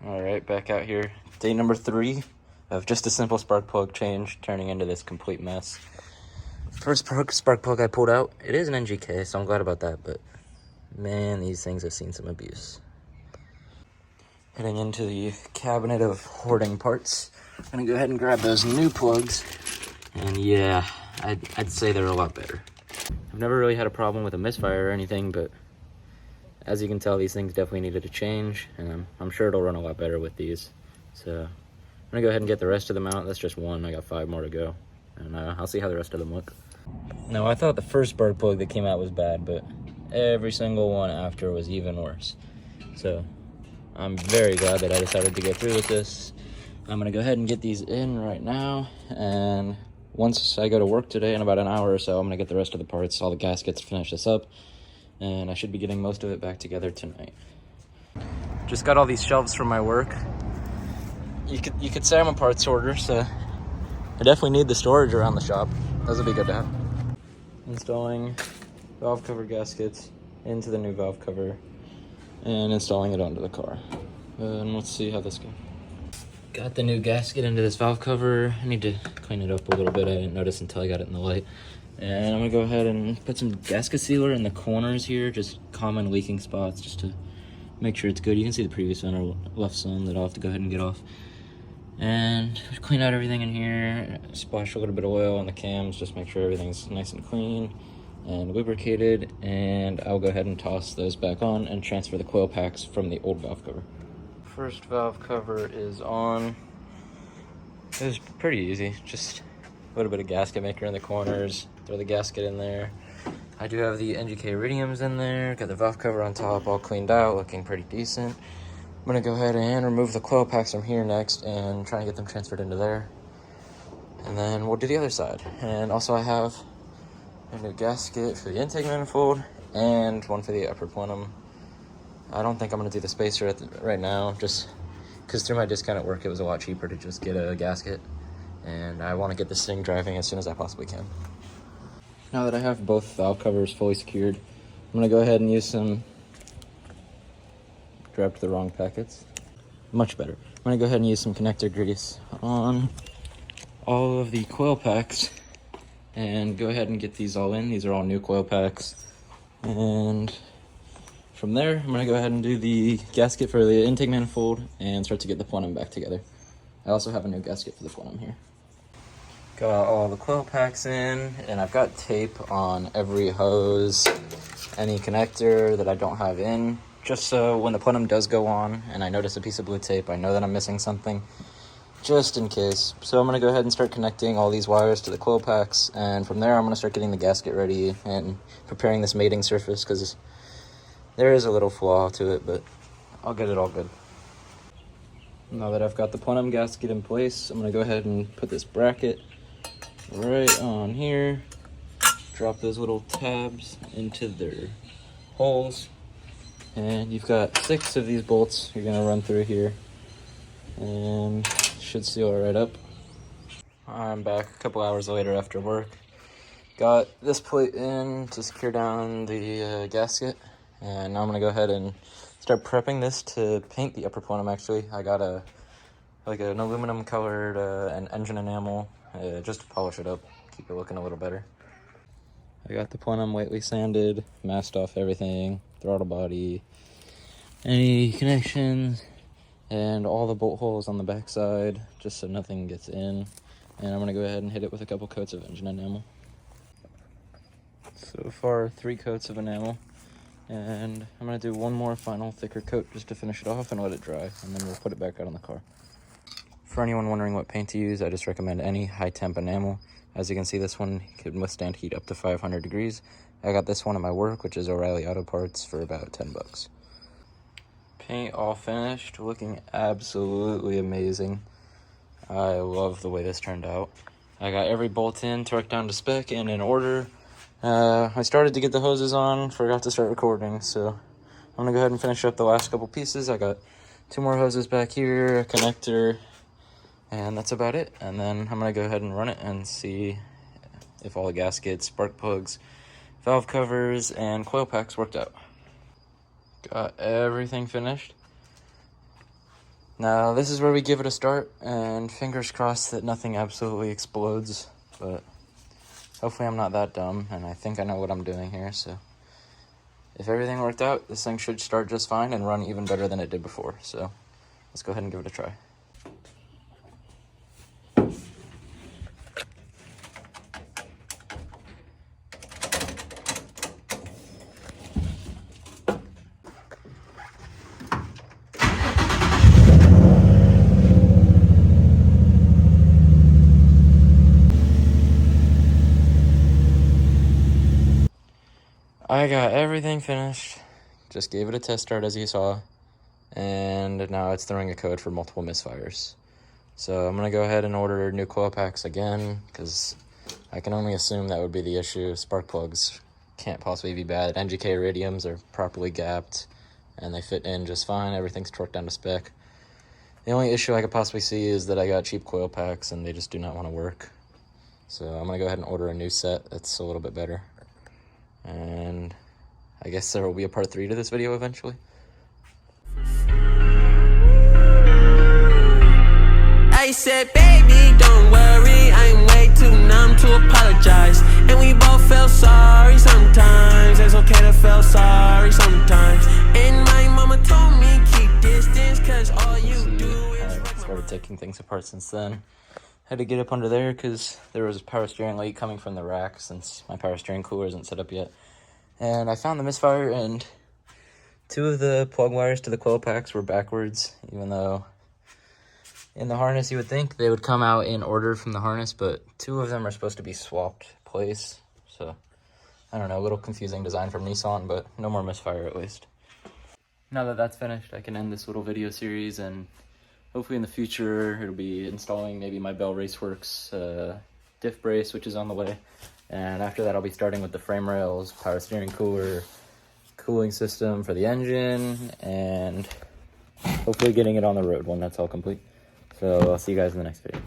Alright, back out here. Day number 3 of just a simple spark plug change turning into this complete mess. First spark plug I pulled out, it is an NGK, so I'm glad about that, but man, these things have seen some abuse. Heading into the cabinet of hoarding parts. I'm gonna go ahead and grab those new plugs, and yeah, I'd say they're a lot better. I've never really had a problem with a misfire or anything, but as you can tell, these things definitely needed a change, and I'm sure it'll run a lot better with these. So I'm gonna go ahead and get the rest of them out. That's just one. I got 5 more to go, and I'll see how the rest of them look. Now, I thought the first spark plug that came out was bad, but every single one after was even worse. So I'm very glad that I decided to go through with this. I'm gonna go ahead and get these in right now, and once I go to work today in about an hour or so, I'm gonna get the rest of the parts, all the gaskets, finish this up, and I should be getting most of it back together tonight. Just got all these shelves from my work. You could say I'm a parts hoarder, so I definitely need the storage around the shop. Those would be good to have. Installing valve cover gaskets into the new valve cover and installing it onto the car. And let's see how this goes. Got the new gasket into this valve cover. I need to clean it up a little bit. I didn't notice until I got it in the light. And I'm gonna go ahead and put some gasket sealer in the corners here, just common leaking spots, just to make sure it's good. You can see the previous owner left some that I'll have to go ahead and get off. And clean out everything in here, splash a little bit of oil on the cams, just make sure everything's nice and clean and lubricated. And I'll go ahead and toss those back on and transfer the coil packs from the old valve cover. First valve cover is on. It was pretty easy, just a little bit of gasket maker in the corners, throw the gasket in there. I do have the NGK iridiums in there, got the valve cover on top all cleaned out, looking pretty decent. I'm gonna go ahead and remove the coil packs from here next and try and get them transferred into there. And then we'll do the other side. And also I have a new gasket for the intake manifold and one for the upper plenum. I don't think I'm gonna do the spacer right now, just because through my discount at work it was a lot cheaper to just get a gasket. And I want to get this thing driving as soon as I possibly can. Now that I have both valve covers fully secured, I'm going to go ahead and use some, grabbed the wrong packets, much better. I'm going to go ahead and use some connector grease on all of the coil packs and go ahead and get these all in. These are all new coil packs. And from there, I'm going to go ahead and do the gasket for the intake manifold and start to get the plenum back together. I also have a new gasket for the plenum here. Got all the coil packs in, and I've got tape on every hose, any connector that I don't have in, just so when the plenum does go on and I notice a piece of blue tape, I know that I'm missing something, just in case. So I'm going to go ahead and start connecting all these wires to the coil packs, and from there I'm going to start getting the gasket ready and preparing this mating surface, because there is a little flaw to it, but I'll get it all good. Now that I've got the plenum gasket in place, I'm going to go ahead and put this bracket right on here, drop those little tabs into their holes, and you've got 6 of these bolts you're going to run through here, and should seal it right up. I'm back a couple hours later after work. Got this plate in to secure down the gasket, and now I'm going to go ahead and start prepping this to paint the upper plenum. Actually, I got an aluminum colored an engine enamel just to polish it up, keep it looking a little better. I got the plenum lightly sanded, masked off everything, throttle body, any connections, and all the bolt holes on the back side, just so nothing gets in. And I'm going to go ahead and hit it with a couple coats of engine enamel. So far, 3 coats of enamel. And I'm going to do one more final thicker coat just to finish it off and let it dry, and then we'll put it back out on the car. For anyone wondering what paint to use, I just recommend any high temp enamel. As you can see, this one can withstand heat up to 500 degrees. I got this one at my work, which is O'Reilly Auto Parts, for about 10 bucks. Paint all finished, looking absolutely amazing. I love the way this turned out. I got every bolt in, torqued down to spec and in order. I started to get the hoses on, forgot to start recording, so I'm gonna go ahead and finish up the last couple pieces. I got 2 more hoses back here, a connector, and that's about it. And then I'm gonna go ahead and run it and see if all the gaskets, spark plugs, valve covers, and coil packs worked out. Got everything finished. Now this is where we give it a start, and fingers crossed that nothing absolutely explodes, but hopefully I'm not that dumb, and I think I know what I'm doing here, so if everything worked out, this thing should start just fine and run even better than it did before, so let's go ahead and give it a try. I got everything finished, just gave it a test start as you saw, and now it's throwing a code for multiple misfires. So I'm gonna go ahead and order new coil packs again, because I can only assume that would be the issue. Spark plugs can't possibly be bad. NGK iridiums are properly gapped, and they fit in just fine. Everything's torqued down to spec. The only issue I could possibly see is that I got cheap coil packs, and they just do not want to work. So I'm gonna go ahead and order a new set that's a little bit better. And I guess there will be a part 3 to this video eventually. I said, baby, don't worry, I'm way too numb to apologize. And we both feel sorry sometimes. It's okay to feel sorry sometimes. And my mama told me keep distance, cause all you do is started taking things apart since then. Had to get up under there because there was a power steering leak coming from the rack since my power steering cooler isn't set up yet. And I found the misfire, and 2 of the plug wires to the coil packs were backwards, even though in the harness you would think they would come out in order from the harness, but 2 of them are supposed to be swapped place. So, I don't know, a little confusing design from Nissan, but no more misfire at least. Now that that's finished, I can end this little video series, and hopefully in the future it'll be installing maybe my Bell Raceworks diff brace, which is on the way. And after that I'll be starting with the frame rails, power steering cooler, cooling system for the engine, and hopefully getting it on the road when that's all complete. So I'll see you guys in the next video.